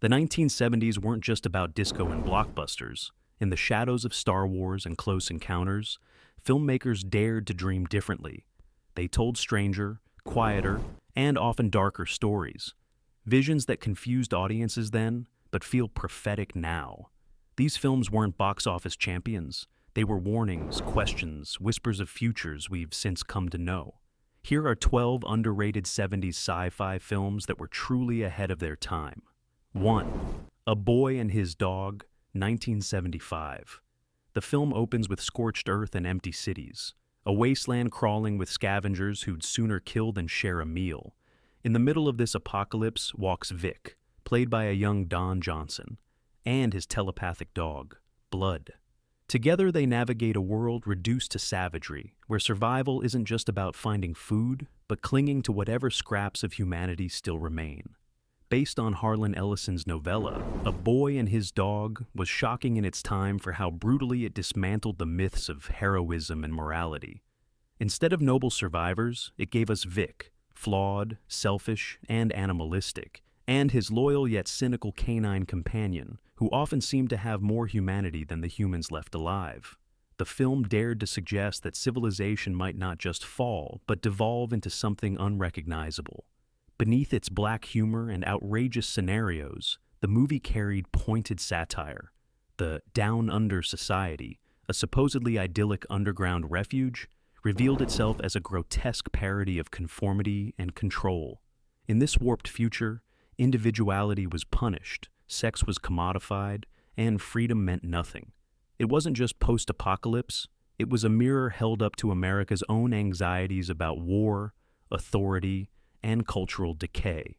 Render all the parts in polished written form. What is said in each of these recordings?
The 1970s weren't just about disco and blockbusters. In the shadows of Star Wars and Close Encounters, filmmakers dared to dream differently. They told stranger, quieter, and often darker stories. Visions that confused audiences then, but feel prophetic now. These films weren't box office champions. They were warnings, questions, whispers of futures we've since come to know. Here are 12 underrated 70s sci-fi films that were truly ahead of their time. 1. A Boy and His Dog, 1975. The film opens with scorched earth and empty cities, a wasteland crawling with scavengers who'd sooner kill than share a meal. In the middle of this apocalypse walks Vic, played by a young Don Johnson, and his telepathic dog, Blood. Together they navigate a world reduced to savagery, where survival isn't just about finding food, but clinging to whatever scraps of humanity still remain. Based on Harlan Ellison's novella, A Boy and His Dog was shocking in its time for how brutally it dismantled the myths of heroism and morality. Instead of noble survivors, it gave us Vic, flawed, selfish, and animalistic, and his loyal yet cynical canine companion, who often seemed to have more humanity than the humans left alive. The film dared to suggest that civilization might not just fall, but devolve into something unrecognizable. Beneath its black humor and outrageous scenarios, the movie carried pointed satire. The Down Under Society, a supposedly idyllic underground refuge, revealed itself as a grotesque parody of conformity and control. In this warped future, individuality was punished, sex was commodified, and freedom meant nothing. It wasn't just post-apocalypse, it was a mirror held up to America's own anxieties about war, authority, and cultural decay.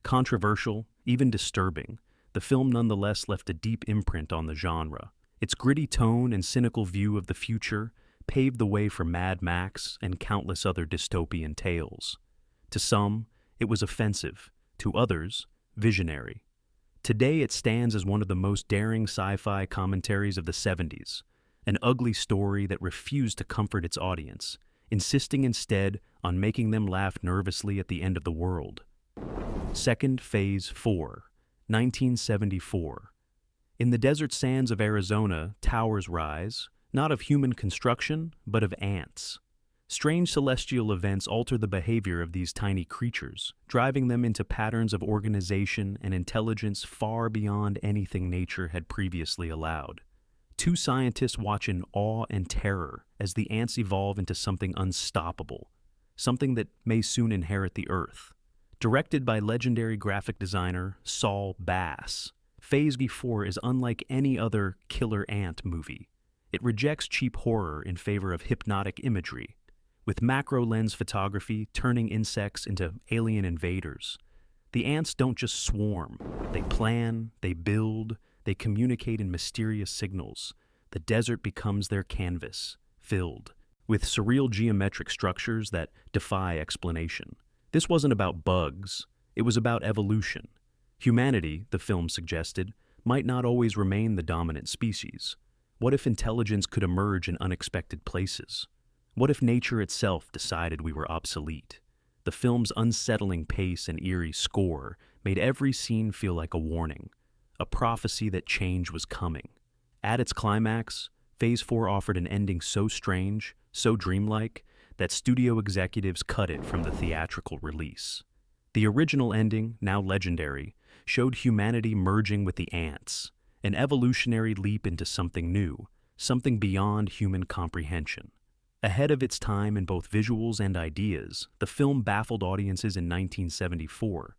Controversial, even disturbing, the film nonetheless left a deep imprint on the genre. Its gritty tone and cynical view of the future paved the way for Mad Max and countless other dystopian tales. To some, it was offensive. To others, visionary. Today it stands as one of the most daring sci-fi commentaries of the 70s, an ugly story that refused to comfort its audience, insisting instead on making them laugh nervously at the end of the world. Second Phase 4, 1974. In the desert sands of Arizona, towers rise, not of human construction, but of ants. Strange celestial events alter the behavior of these tiny creatures, driving them into patterns of organization and intelligence far beyond anything nature had previously allowed. Two scientists watch in awe and terror as the ants evolve into something unstoppable, something that may soon inherit the Earth. Directed by legendary graphic designer Saul Bass, Phase 4 is unlike any other killer ant movie. It rejects cheap horror in favor of hypnotic imagery, with macro-lens photography turning insects into alien invaders. The ants don't just swarm. They plan, they build, they communicate in mysterious signals. The desert becomes their canvas, filled with surreal geometric structures that defy explanation. This wasn't about bugs. It was about evolution. Humanity, the film suggested, might not always remain the dominant species. What if intelligence could emerge in unexpected places? What if nature itself decided we were obsolete? The film's unsettling pace and eerie score made every scene feel like a warning, a prophecy that change was coming. At its climax, Phase 4 offered an ending so strange, so dreamlike, that studio executives cut it from the theatrical release. The original ending, now legendary, showed humanity merging with the ants, an evolutionary leap into something new, something beyond human comprehension. Ahead of its time in both visuals and ideas, the film baffled audiences in 1974,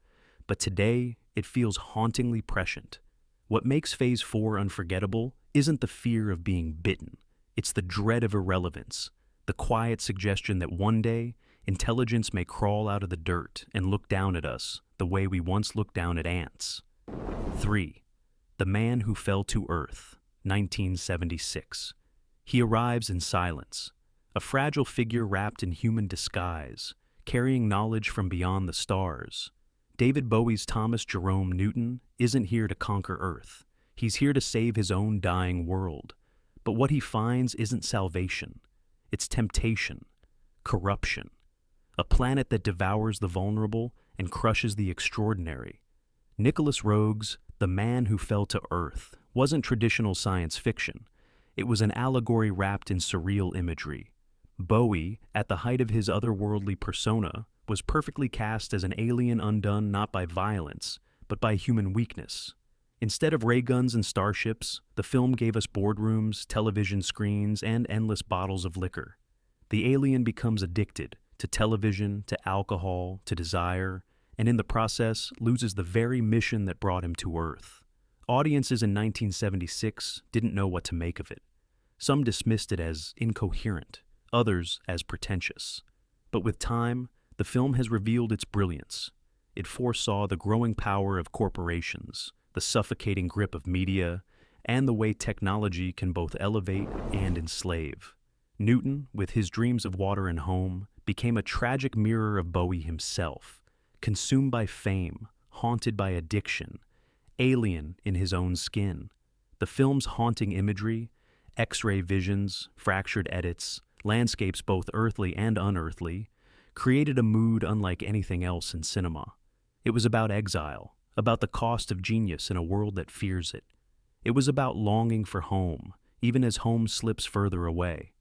but today it feels hauntingly prescient. What makes Phase 4 unforgettable isn't the fear of being bitten, it's the dread of irrelevance, the quiet suggestion that one day, intelligence may crawl out of the dirt and look down at us the way we once looked down at ants. 3. The Man Who Fell to Earth, 1976. He arrives in silence, a fragile figure wrapped in human disguise, carrying knowledge from beyond the stars. David Bowie's Thomas Jerome Newton isn't here to conquer Earth. He's here to save his own dying world. But what he finds isn't salvation. It's temptation, corruption, a planet that devours the vulnerable and crushes the extraordinary. Nicholas Roeg's The Man Who Fell to Earth wasn't traditional science fiction. It was an allegory wrapped in surreal imagery. Bowie, at the height of his otherworldly persona, was perfectly cast as an alien undone not by violence, but by human weakness. Instead of ray guns and starships, the film gave us boardrooms, television screens, and endless bottles of liquor. The alien becomes addicted to television, to alcohol, to desire, and in the process loses the very mission that brought him to Earth. Audiences in 1976 didn't know what to make of it. Some dismissed it as incoherent, others as pretentious. But with time, the film has revealed its brilliance. It foresaw the growing power of corporations, the suffocating grip of media, and the way technology can both elevate and enslave. Newton, with his dreams of water and home, became a tragic mirror of Bowie himself, consumed by fame, haunted by addiction, alien in his own skin. The film's haunting imagery, X-ray visions, fractured edits, landscapes both earthly and unearthly, created a mood unlike anything else in cinema. It was about exile, about the cost of genius in a world that fears it. It was about longing for home, even as home slips further away.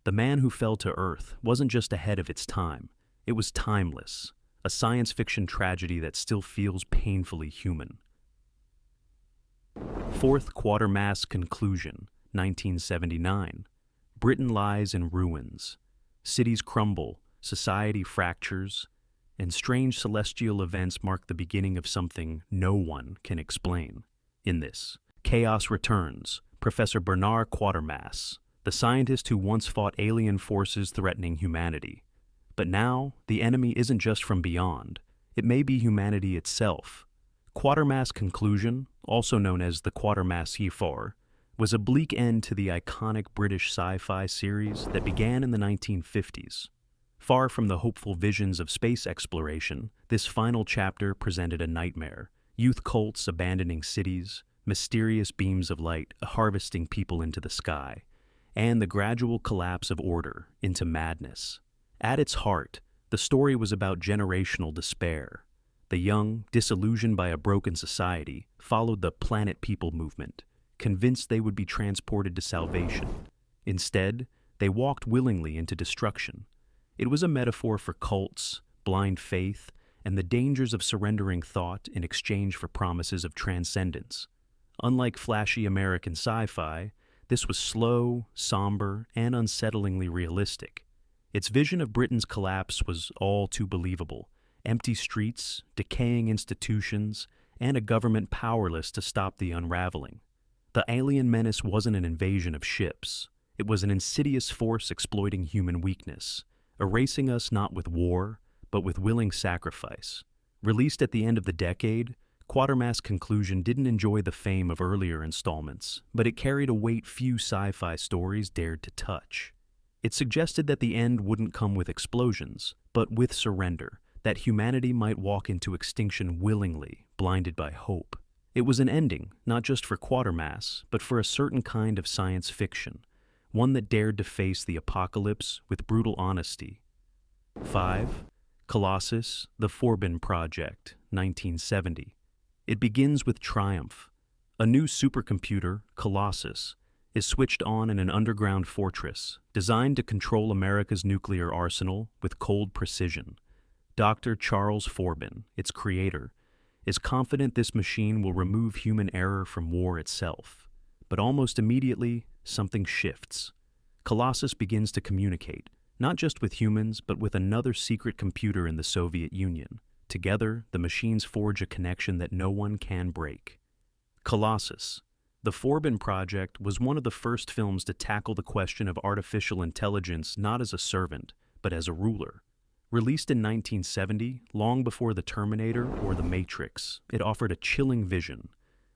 The Man Who Fell to Earth wasn't just ahead of its time, it was timeless, a science fiction tragedy that still feels painfully human. Fourth Quatermass Conclusion, 1979. Britain lies in ruins. Cities crumble, society fractures, and strange celestial events mark the beginning of something no one can explain. In this, chaos returns. Professor Bernard Quatermass, the scientist who once fought alien forces threatening humanity. But now, the enemy isn't just from beyond. It may be humanity itself. Quatermass Conclusion, also known as the Quatermass Sci-Fi, was a bleak end to the iconic British sci-fi series that began in the 1950s. Far from the hopeful visions of space exploration, this final chapter presented a nightmare. Youth cults abandoning cities, mysterious beams of light harvesting people into the sky, and the gradual collapse of order into madness. At its heart, the story was about generational despair. The young, disillusioned by a broken society, followed the Planet People movement, convinced they would be transported to salvation. Instead, they walked willingly into destruction. It was a metaphor for cults, blind faith, and the dangers of surrendering thought in exchange for promises of transcendence. Unlike flashy American sci-fi, this was slow, somber, and unsettlingly realistic. Its vision of Britain's collapse was all too believable. Empty streets, decaying institutions, and a government powerless to stop the unraveling. The alien menace wasn't an invasion of ships. It was an insidious force exploiting human weakness, erasing us not with war, but with willing sacrifice. Released at the end of the decade, Quatermass Conclusion didn't enjoy the fame of earlier installments, but it carried a weight few sci-fi stories dared to touch. It suggested that the end wouldn't come with explosions, but with surrender, that humanity might walk into extinction willingly, blinded by hope. It was an ending, not just for Quatermass, but for a certain kind of science fiction, one that dared to face the apocalypse with brutal honesty. 5. Colossus, the Forbin Project, 1970. It begins with triumph. A new supercomputer, Colossus, is switched on in an underground fortress designed to control America's nuclear arsenal with cold precision. Dr. Charles Forbin, its creator, is confident this machine will remove human error from war itself. But almost immediately, something shifts. Colossus begins to communicate, not just with humans, but with another secret computer in the Soviet Union. Together, the machines forge a connection that no one can break. Colossus. The Forbin Project was one of the first films to tackle the question of artificial intelligence not as a servant, but as a ruler. Released in 1970, long before The Terminator or The Matrix, it offered a chilling vision.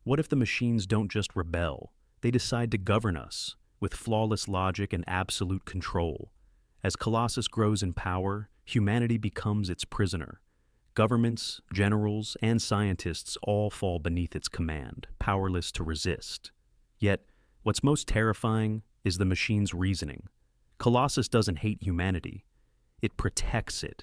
What if the machines don't just rebel? They decide to govern us, with flawless logic and absolute control. As Colossus grows in power, humanity becomes its prisoner. Governments, generals, and scientists all fall beneath its command, powerless to resist. Yet, what's most terrifying is the machine's reasoning. Colossus doesn't hate humanity. It protects it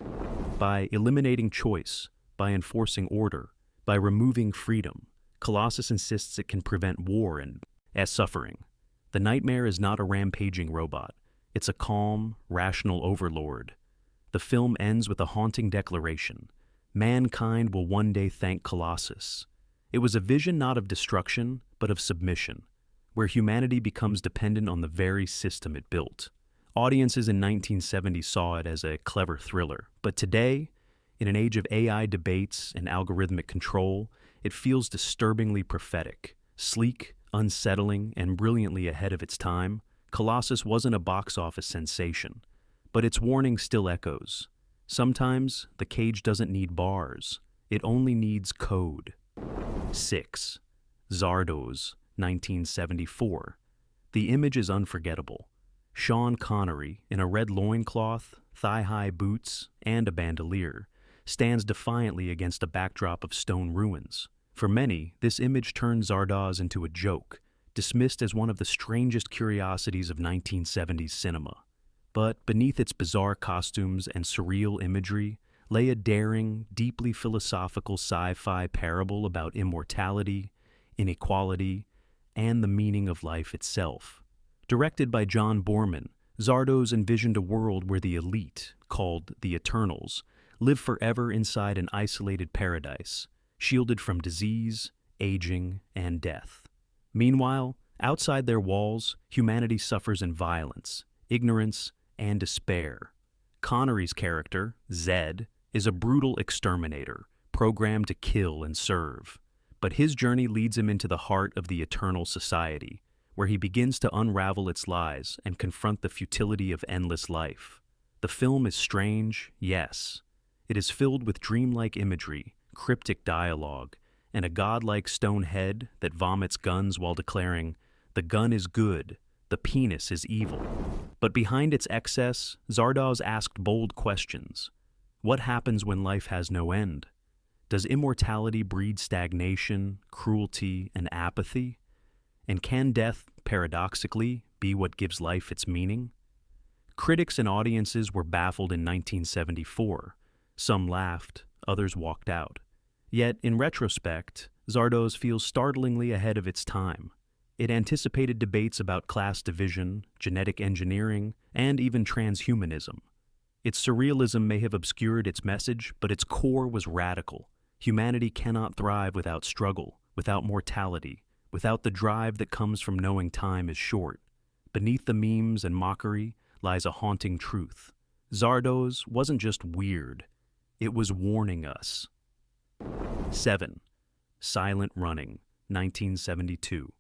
by eliminating choice, by enforcing order, by removing freedom. Colossus insists it can prevent war and suffering. The nightmare is not a rampaging robot. It's a calm, rational overlord. The film ends with a haunting declaration. Mankind will one day thank Colossus. It was a vision not of destruction, but of submission, where humanity becomes dependent on the very system it built. Audiences in 1970 saw it as a clever thriller, but today, in an age of AI debates and algorithmic control, it feels disturbingly prophetic. Sleek, unsettling, and brilliantly ahead of its time, Colossus wasn't a box office sensation, but its warning still echoes. Sometimes, the cage doesn't need bars, it only needs code. 6. Zardoz, 1974. The image is unforgettable. Sean Connery, in a red loincloth, thigh-high boots, and a bandolier, stands defiantly against a backdrop of stone ruins. For many, this image turned Zardoz into a joke, dismissed as one of the strangest curiosities of 1970s cinema. But beneath its bizarre costumes and surreal imagery lay a daring, deeply philosophical sci-fi parable about immortality, inequality, and the meaning of life itself. Directed by John Borman, Zardoz envisioned a world where the elite, called the Eternals, live forever inside an isolated paradise, shielded from disease, aging, and death. Meanwhile, outside their walls, humanity suffers in violence, ignorance, and despair. Connery's character, Zed, is a brutal exterminator, programmed to kill and serve. But his journey leads him into the heart of the Eternal Society, where he begins to unravel its lies and confront the futility of endless life. The film is strange, yes. It is filled with dreamlike imagery, cryptic dialogue, and a godlike stone head that vomits guns while declaring, "The gun is good, the penis is evil." But behind its excess, Zardoz asked bold questions. What happens when life has no end? Does immortality breed stagnation, cruelty, and apathy? And can death, paradoxically, be what gives life its meaning? Critics and audiences were baffled in 1974. Some laughed, others walked out. Yet, in retrospect, Zardoz feels startlingly ahead of its time. It anticipated debates about class division, genetic engineering, and even transhumanism. Its surrealism may have obscured its message, but its core was radical. Humanity cannot thrive without struggle, without mortality, without the drive that comes from knowing time is short. Beneath the memes and mockery lies a haunting truth. Zardoz wasn't just weird, it was warning us. 7. Silent Running, 1972.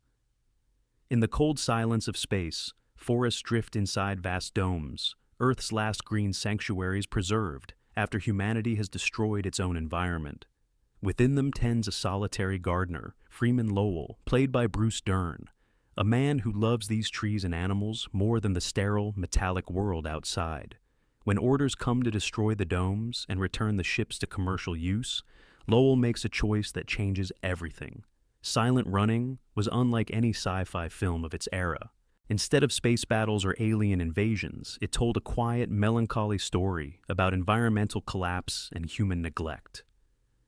In the cold silence of space, forests drift inside vast domes, Earth's last green sanctuaries preserved after humanity has destroyed its own environment. Within them tends a solitary gardener, Freeman Lowell, played by Bruce Dern, a man who loves these trees and animals more than the sterile, metallic world outside. When orders come to destroy the domes and return the ships to commercial use, Lowell makes a choice that changes everything. Silent Running was unlike any sci-fi film of its era. Instead of space battles or alien invasions, it told a quiet, melancholy story about environmental collapse and human neglect.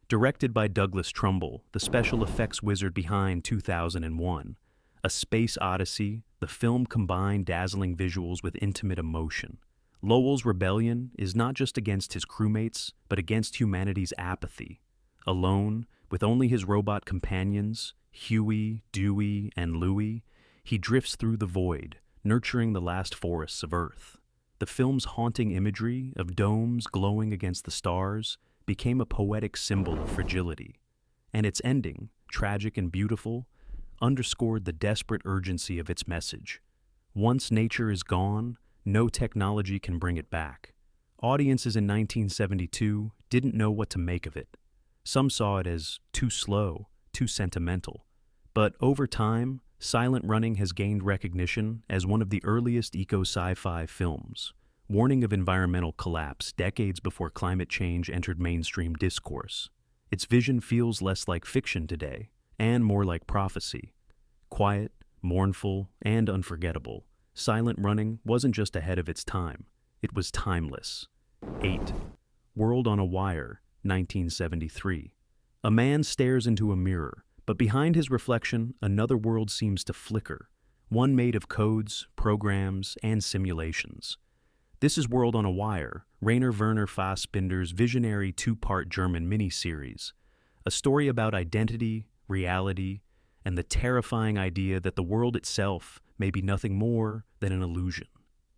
Directed by Douglas Trumbull, the special effects wizard behind 2001, A Space Odyssey, the film combined dazzling visuals with intimate emotion. Lowell's rebellion is not just against his crewmates, but against humanity's apathy. Alone, with only his robot companions, Huey, Dewey, and Louie, he drifts through the void, nurturing the last forests of Earth. The film's haunting imagery of domes glowing against the stars became a poetic symbol of fragility, and its ending, tragic and beautiful, underscored the desperate urgency of its message. Once nature is gone, no technology can bring it back. Audiences in 1972 didn't know what to make of it. Some saw it as too slow, too sentimental. But over time, Silent Running has gained recognition as one of the earliest eco-sci-fi films, warning of environmental collapse decades before climate change entered mainstream discourse. Its vision feels less like fiction today, and more like prophecy. Quiet, mournful, and unforgettable, Silent Running wasn't just ahead of its time, it was timeless. 8. World on a Wire, 1973. A man stares into a mirror, But behind his reflection, another world seems to flicker, one made of codes, programs, and simulations. This is World on a Wire, Rainer Werner Fassbinder's visionary two-part German miniseries, a story about identity, reality, and the terrifying idea that the world itself may be nothing more than an illusion.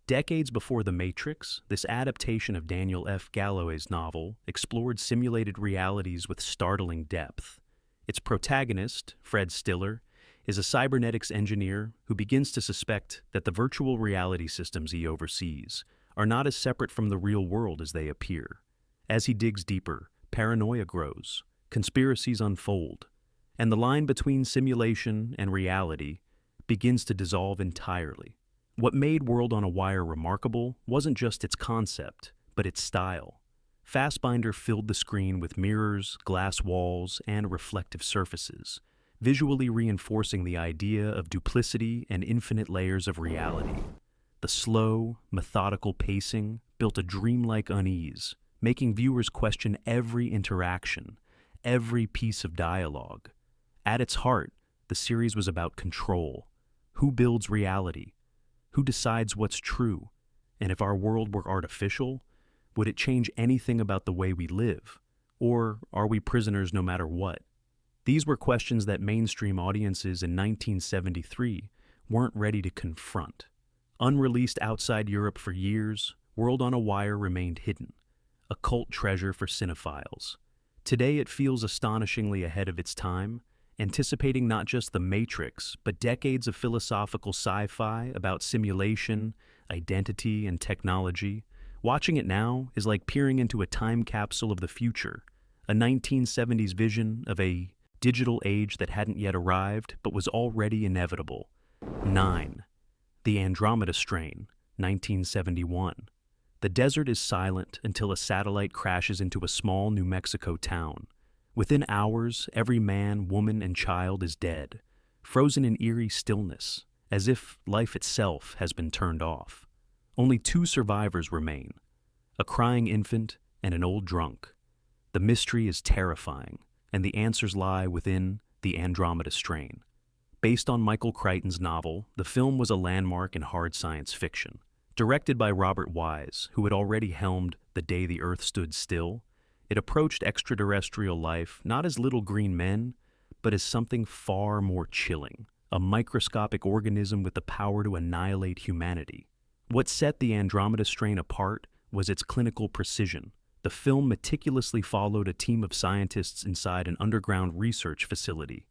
Decades before The Matrix, this adaptation of Daniel F. Galloway's novel explored simulated realities with startling depth. Its protagonist, Fred Stiller, is a cybernetics engineer who begins to suspect that the virtual reality systems he oversees are not as separate from the real world as they appear. As he digs deeper, paranoia grows, conspiracies unfold, and the line between simulation and reality begins to dissolve entirely. What made World on a Wire remarkable wasn't just its concept, but its style. Fassbinder filled the screen with mirrors, glass walls, and reflective surfaces, visually reinforcing the idea of duplicity and infinite layers of reality. The slow, methodical pacing built a dreamlike unease, making viewers question every interaction, every piece of dialogue. At its heart, the series was about control. Who builds reality? Who decides what's true? And if our world were artificial, would it change anything about the way we live? Or are we prisoners no matter what? These were questions that mainstream audiences in 1973 weren't ready to confront. Unreleased outside Europe for years, World on a Wire remained hidden, a cult treasure for cinephiles. Today it feels astonishingly ahead of its time, anticipating not just The Matrix, but decades of philosophical sci-fi about simulation, identity, and technology. Watching it now is like peering into a time capsule of the future, a 1970s vision of a digital age that hadn't yet arrived but was already inevitable. 9. The Andromeda Strain, 1971. The desert is silent until a satellite crashes into a small New Mexico town. Within hours, every man, woman, and child is dead, frozen in eerie stillness, as if life itself has been turned off. Only 2 survivors remain, a crying infant and an old drunk. The mystery is terrifying, and the answers lie within the Andromeda Strain. Based on Michael Crichton's novel, the film was a landmark in hard science fiction. Directed by Robert Wise, who had already helmed The Day the Earth Stood Still, it approached extraterrestrial life not as little green men, but as something far more chilling, a microscopic organism with the power to annihilate humanity. What set the Andromeda Strain apart was its clinical precision. The film meticulously followed a team of scientists inside an underground research facility,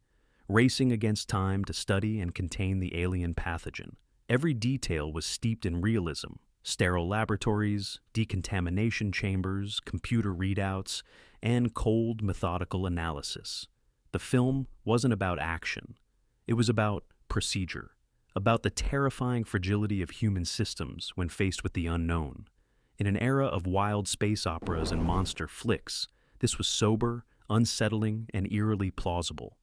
racing against time to study and contain the alien pathogen. Every detail was steeped in realism. Sterile laboratories, decontamination chambers, computer readouts, and cold, methodical analysis. The film wasn't about action. It was about procedure, about the terrifying fragility of human systems when faced with the unknown. In an era of wild space operas and monster flicks, this was sober, unsettling, and eerily plausible.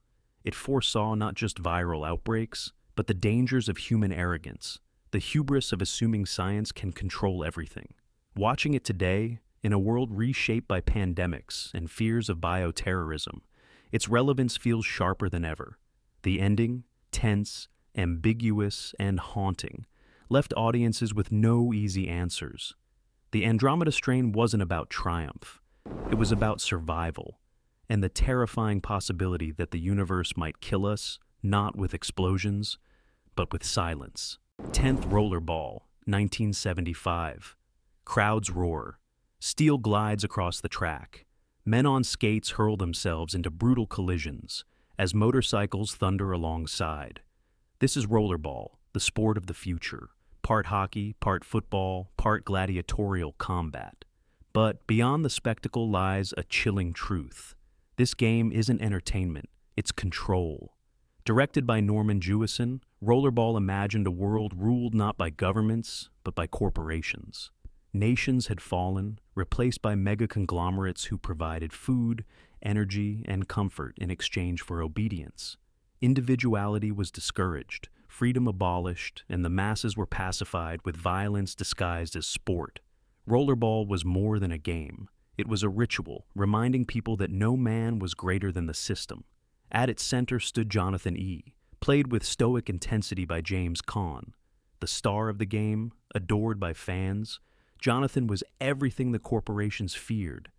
It foresaw not just viral outbreaks, but the dangers of human arrogance, the hubris of assuming science can control everything. Watching it today, in a world reshaped by pandemics and fears of bioterrorism, its relevance feels sharper than ever. The ending, tense, ambiguous, and haunting, left audiences with no easy answers. The Andromeda Strain wasn't about triumph. It was about survival, and the terrifying possibility that the universe might kill us, not with explosions, but with silence. 10th Rollerball, 1975. Crowds roar. Steel glides across the track. Men on skates hurl themselves into brutal collisions as motorcycles thunder alongside. This is Rollerball, the sport of the future. Part hockey, part football, part gladiatorial combat. But beyond the spectacle lies a chilling truth. This game isn't entertainment, it's control. Directed by Norman Jewison, Rollerball imagined a world ruled not by governments, but by corporations. Nations had fallen, replaced by mega conglomerates who provided food, energy, and comfort in exchange for obedience. Individuality was discouraged, freedom abolished, and the masses were pacified with violence disguised as sport. Rollerball was more than a game. It was a ritual, reminding people that no man was greater than the system. At its center stood Jonathan E., played with stoic intensity by James Caan. The star of the game, adored by fans, Jonathan was everything the corporations feared,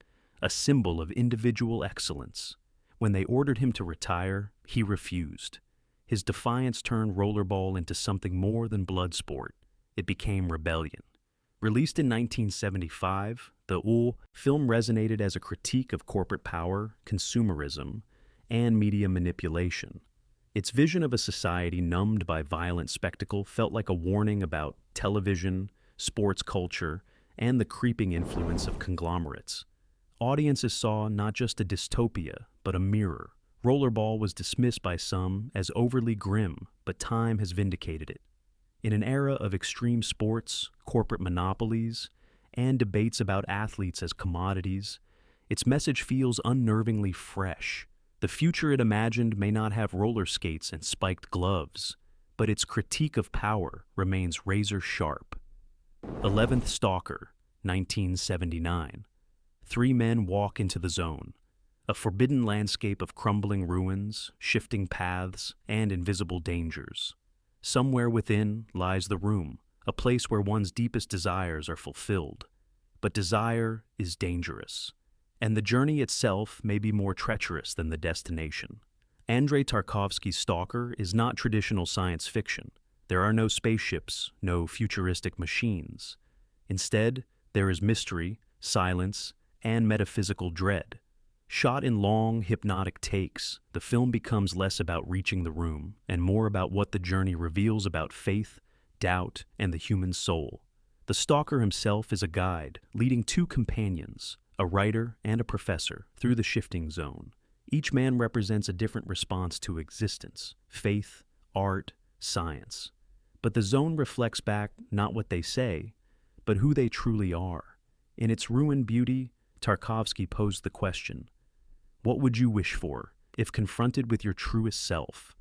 a symbol of individual excellence. When they ordered him to retire, he refused. His defiance turned Rollerball into something more than blood sport. It became rebellion. Released in 1975, the film resonated as a critique of corporate power, consumerism, and media manipulation. Its vision of a society numbed by violent spectacle felt like a warning about television, sports culture, and the creeping influence of conglomerates. Audiences saw not just a dystopia, but a mirror. Rollerball was dismissed by some as overly grim, but time has vindicated it. In an era of extreme sports, corporate monopolies, and debates about athletes as commodities, its message feels unnervingly fresh. The future it imagined may not have roller skates and spiked gloves, but its critique of power remains razor sharp. 11th Stalker, 1979. Three men walk into the zone, a forbidden landscape of crumbling ruins, shifting paths, and invisible dangers. Somewhere within lies the room, a place where one's deepest desires are fulfilled. But desire is dangerous, and the journey itself may be more treacherous than the destination. Andrei Tarkovsky's Stalker is not traditional science fiction. There are no spaceships, no futuristic machines. Instead, there is mystery, silence, and metaphysical dread. Shot in long, hypnotic takes, the film becomes less about reaching the room and more about what the journey reveals about faith, doubt, and the human soul. The Stalker himself is a guide, leading two companions, a writer and a professor, through the shifting zone. Each man represents a different response to existence: faith, art, science. But the zone reflects back not what they say, but who they truly are. In its ruined beauty, Tarkovsky posed the question, what would you wish for if confronted with your truest self?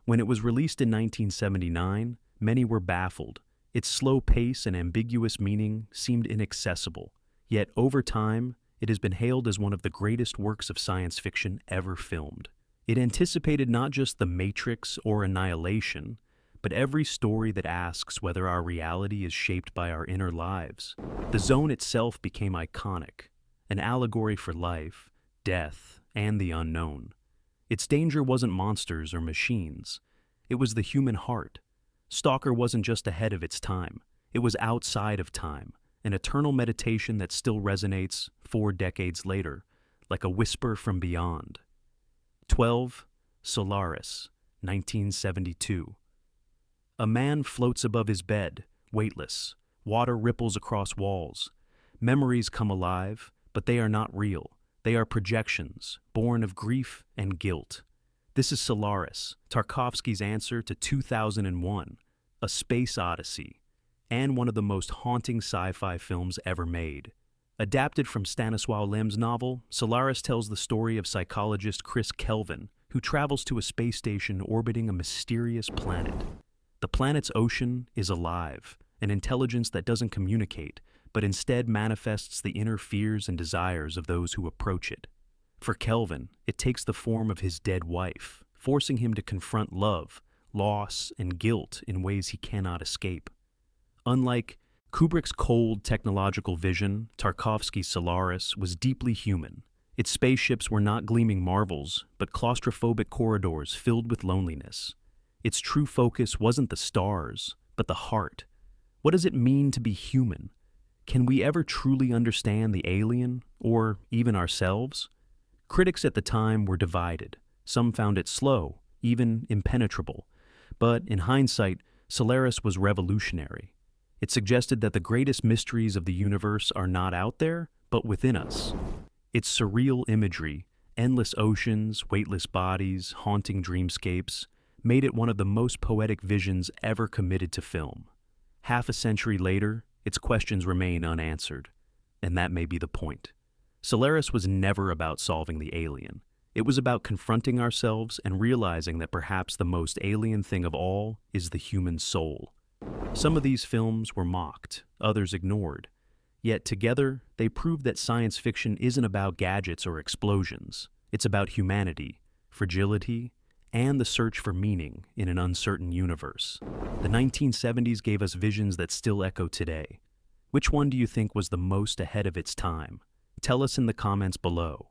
When it was released in 1979, many were baffled. Its slow pace and ambiguous meaning seemed inaccessible. Yet over time, it has been hailed as one of the greatest works of science fiction ever filmed. It anticipated not just The Matrix or Annihilation, but every story that asks whether our reality is shaped by our inner lives. The zone itself became iconic, an allegory for life, death, and the unknown. Its danger wasn't monsters or machines. It was the human heart. Stalker wasn't just ahead of its time. It was outside of time, an eternal meditation that still resonates 4 decades later, like a whisper from beyond. 12. Solaris, 1972. A man floats above his bed, weightless. Water ripples across walls. Memories come alive, but they are not real. They are projections, born of grief and guilt. This is Solaris, Tarkovsky's answer to 2001, a space odyssey, and one of the most haunting sci-fi films ever made. Adapted from Stanisław Lem's novel, Solaris tells the story of psychologist Chris Kelvin, who travels to a space station orbiting a mysterious planet. The planet's ocean is alive, an intelligence that doesn't communicate, but instead manifests the inner fears and desires of those who approach it. For Kelvin, it takes the form of his dead wife, forcing him to confront love, loss, and guilt in ways he cannot escape. Unlike Kubrick's cold technological vision, Tarkovsky's Solaris was deeply human. Its spaceships were not gleaming marvels, but claustrophobic corridors filled with loneliness. Its true focus wasn't the stars, but the heart. What does it mean to be human? Can we ever truly understand the alien, or even ourselves? Critics at the time were divided. Some found it slow, even impenetrable. But in hindsight, Solaris was revolutionary. It suggested that the greatest mysteries of the universe are not out there, but within us. Its surreal imagery, endless oceans, weightless bodies, haunting dreamscapes, made it one of the most poetic visions ever committed to film. Half a century later, its questions remain unanswered, and that may be the point. Solaris was never about solving the alien. It was about confronting ourselves and realizing that perhaps the most alien thing of all is the human soul. Some of these films were mocked, others ignored. Yet together, they proved that science fiction isn't about gadgets or explosions. It's about humanity, fragility, and the search for meaning in an uncertain universe. The 1970s gave us visions that still echo today. Which one do you think was the most ahead of its time? Tell us in the comments below.